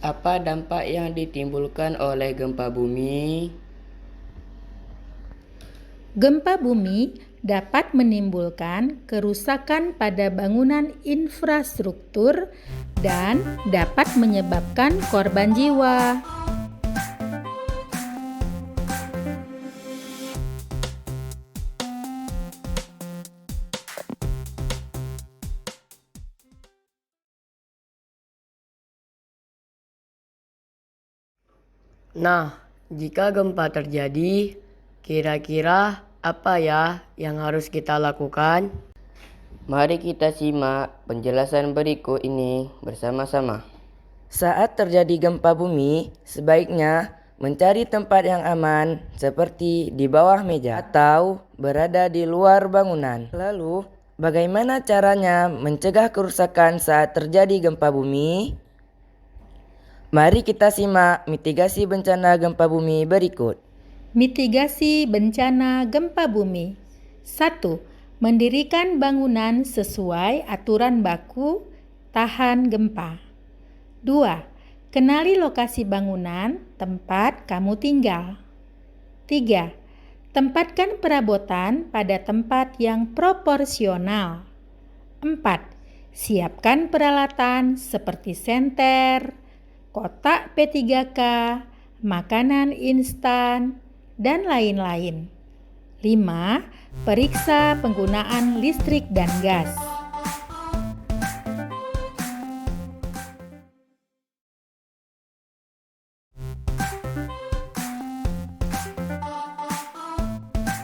Apa dampak yang ditimbulkan oleh gempa bumi? Gempa bumi dapat menimbulkan kerusakan pada bangunan infrastruktur dan dapat menyebabkan korban jiwa. Nah, jika gempa terjadi, kira-kira apa ya yang harus kita lakukan? Mari kita simak penjelasan berikut ini bersama-sama. Saat terjadi gempa bumi, sebaiknya mencari tempat yang aman seperti di bawah meja atau berada di luar bangunan. Lalu, bagaimana caranya mencegah kerusakan saat terjadi gempa bumi? Mari kita simak mitigasi bencana gempa bumi berikut. Mitigasi bencana gempa bumi. 1. Mendirikan bangunan sesuai aturan baku tahan gempa. 2. Kenali lokasi bangunan tempat kamu tinggal. 3. Tempatkan perabotan pada tempat yang proporsional. 4. Siapkan peralatan seperti senter, kotak P3K, makanan instan, dan lain-lain. 5. Periksa penggunaan listrik dan gas.